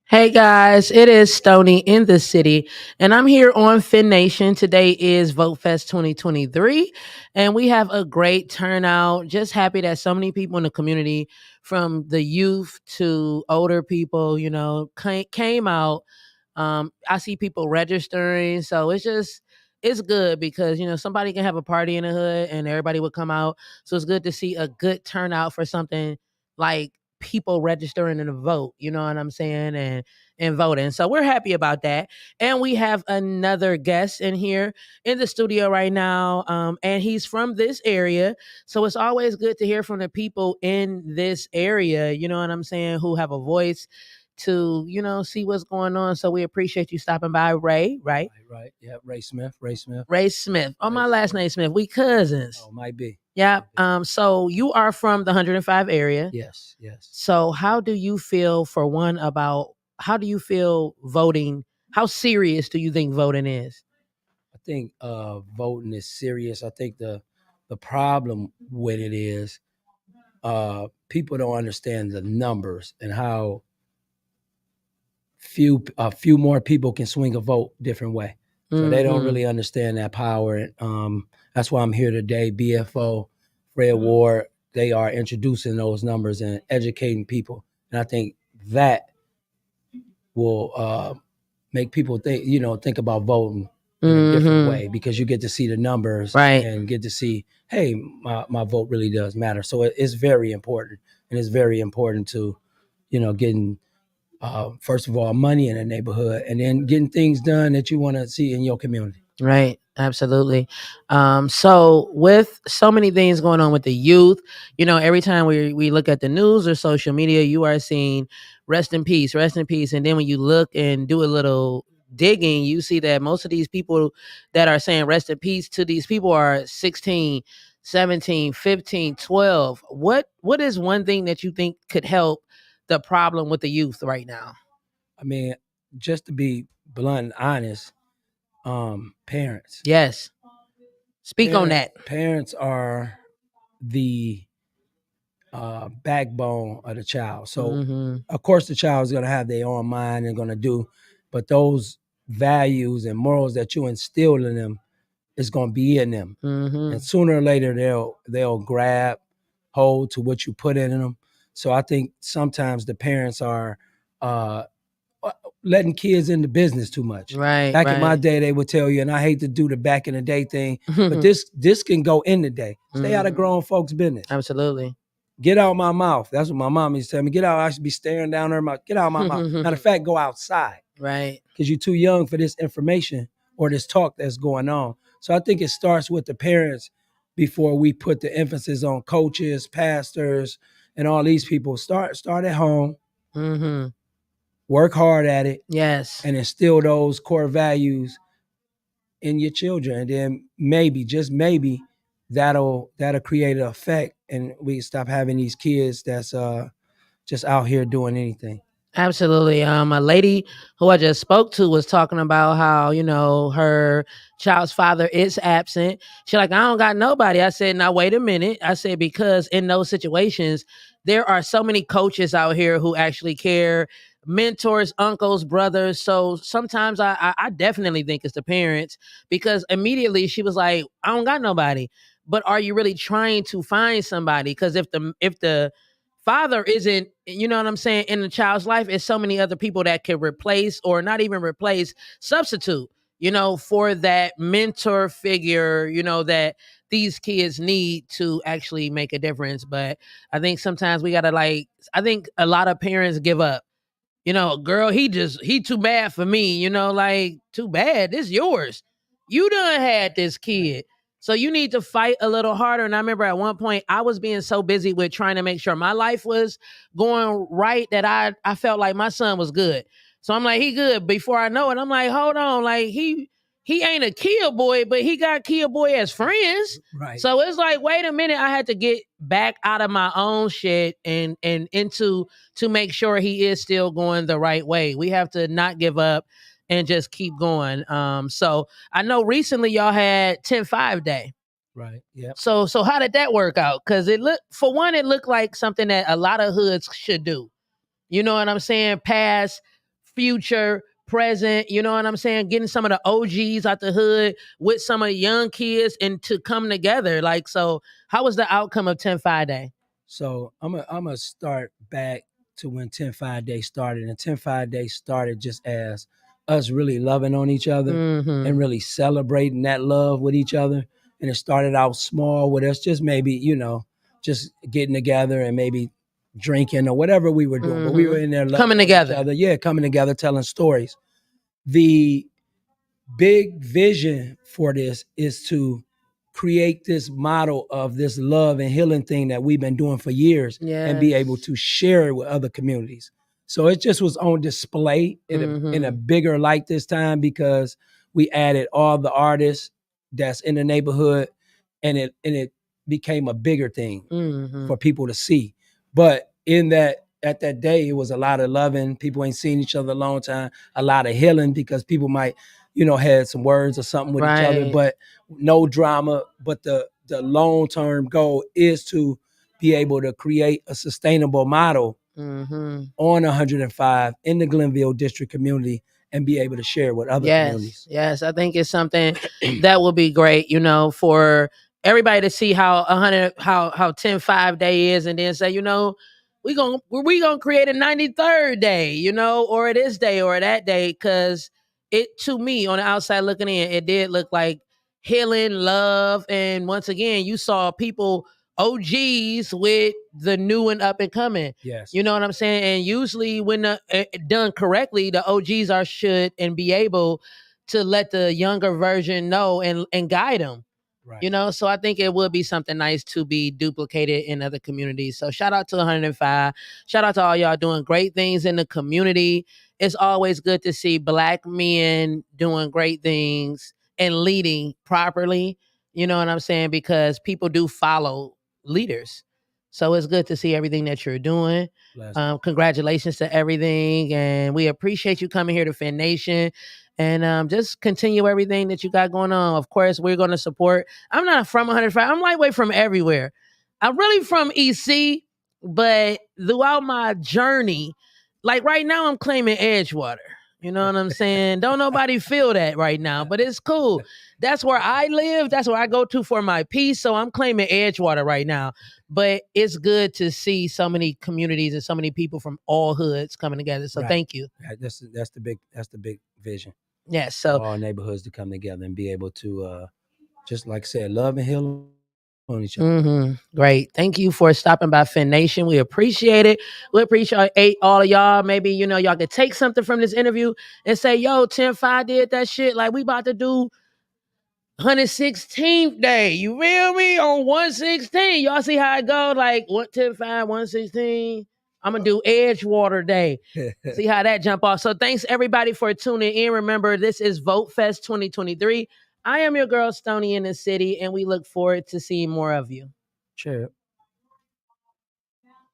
Hey guys, it is Stoney in the city, and I'm here on Fin Nation. Today is Votefest 2023, and we have a great turnout. Just happy that so many people in the community, from the youth to older people, came out. I see people registering, so it's good because somebody can have a party in the hood and everybody would come out. So it's good to see a good turnout for something like people registering in a vote, you know what I'm saying, and voting. So we're happy about that. And we have another guest in here in the studio right now. And he's from this area. So it's always good to hear from the people in this area, you know what I'm saying, who have a voice to, see what's going on. So we appreciate you stopping by, Ray, right? Right. Yeah, Ray Smith. Ray Smith. Ray Smith. Oh, Ray my last Smith. name Smith. We cousins. Oh, might be. Yeah. So you are from the 105 area. Yes. Yes. So how do you feel, for one, about how do you feel voting? How serious do you think voting is? I think voting is serious. I think the problem with it is people don't understand the numbers and how a few more people can swing a vote different way. So they don't really understand that power. And that's why I'm here today. BFO, Fred Ward, they are introducing those numbers and educating people. And I think that will make people think about voting in a different way, because you get to see the numbers, Right. and get to see, hey, my vote really does matter. So it's very important, and it's very important to, getting first of all money in the neighborhood, and then getting things done that you want to see in your community. Right. Absolutely. So with so many things going on with the youth, every time we look at the news or social media, you are seeing rest in peace, rest in peace. And then when you look and do a little digging, you see that most of these people that are saying rest in peace to these people are 16, 17, 15, 12. What is one thing that you think could help the problem with the youth right now? I mean, just to be blunt and honest, parents. Yes. Speak on that. Parents are the backbone of the child. So, of course, the child is going to have their own mind and going to do, but those values and morals that you instill in them is going to be in them. And sooner or later, they'll grab hold to what you put in them. So I think sometimes the parents are letting kids into business too much. Right. Back in my day, they would tell you, and I hate to do the back in the day thing, but this can go in the day. Stay out of grown folks' business. Absolutely. Get out my mouth. That's what my mom used to tell me. Get out. I should be staring down her mouth. Get out of my mouth. Matter of fact, go outside. Right. Because you're too young for this information or this talk that's going on. So I think it starts with the parents before we put the emphasis on coaches, pastors, and all these people. Start at home. Work hard at it. Yes. And instill those core values in your children. And then maybe, just maybe, that'll create an effect, and we stop having these kids that's just out here doing anything. Absolutely. A lady who I just spoke to was talking about how, her child's father is absent. She's like, I don't got nobody. I said, now wait a minute. I said, because in those situations, there are so many coaches out here who actually care, mentors, uncles, brothers. So sometimes I definitely think it's the parents, because immediately she was like, I don't got nobody. But are you really trying to find somebody? Because if the father isn't, you know what I'm saying, in the child's life, is so many other people that can replace, or not even replace, substitute, for that mentor figure, that these kids need to actually make a difference. But I think sometimes we gotta, I think a lot of parents give up. Girl, he too bad for me, too bad. This yours. You done had this kid. So you need to fight a little harder. And I remember at one point I was being so busy with trying to make sure my life was going right that I felt like my son was good. So I'm like, he good. Before I know it, I'm like, hold on, like he ain't a kill boy, but he got kill boy as friends. Right. So it's like, wait a minute, I had to get back out of my own shit and into to make sure he is still going the right way. We have to not give up and just keep going. So I know recently y'all had 10-5 day. Right. Yeah. So how did that work out? Because it looked like something that a lot of hoods should do. You know what I'm saying? Past, future, present. You know what I'm saying? Getting some of the OGs out the hood with some of the young kids and to come together. Like, so how was the outcome of 10-5 Day? So I'm gonna start back to when 10-5 Day started. And 10-5 Day started just as us really loving on each other and really celebrating that love with each other. And it started out small with us just maybe, just getting together and maybe drinking or whatever we were doing. But we were in there loving Coming together. each other. Yeah, coming together, telling stories. The big vision for this is to create this model of this love and healing thing that we've been doing for years and be able to share it with other communities. So it just was on display in a bigger light this time because we added all the artists that's in the neighborhood and it became a bigger thing for people to see. But at that day, it was a lot of loving. People ain't seen each other a long time. A lot of healing because people might, had some words or something with each other, but no drama. But the long-term goal is to be able to create a sustainable model on 105 in the Glenville district community and be able to share with other communities. Yes, I think it's something that will be great, for everybody to see how 10-5 Day is, and then say, we gonna create a 93rd day, or this day or that day, because it, to me, on the outside looking in, it did look like healing, love, and once again, you saw people, OGs with the new and up and coming. Yes. You know what I'm saying? And usually when done correctly, the OGs should and be able to let the younger version know and guide them. Right. So I think it would be something nice to be duplicated in other communities. So shout out to 105. Shout out to all y'all doing great things in the community. It's always good to see Black men doing great things and leading properly. You know what I'm saying? Because people do follow leaders. So it's good to see everything that you're doing. Congratulations to everything. And we appreciate you coming here to Fiin Nation. And just continue everything that you got going on. Of course, we're going to support. I'm not from 105. I'm lightweight from everywhere. I'm really from EC, but throughout my journey, like right now, I'm claiming Edgewater. You know what I'm saying? Don't nobody feel that right now, but it's cool. That's where I live. That's where I go to for my peace. So I'm claiming Edgewater right now. But it's good to see so many communities and so many people from all hoods coming together. So thank you. That's the big vision. Yes. So all neighborhoods to come together and be able to just like I said, love and heal on each other. Great. Thank you for stopping by Fiin Nation. We appreciate it. We appreciate all of y'all. Maybe, y'all could take something from this interview and say, yo, 10-5 did that shit. Like, we about to do 116th day. You feel me? On 116. Y'all see how it go? Like, 10-5, 116. I'm going to do Edgewater Day. See how that jump off. So thanks, everybody, for tuning in. Remember, this is Votefest 2023. I am your girl, Stoney, in the city, and we look forward to seeing more of you. Sure.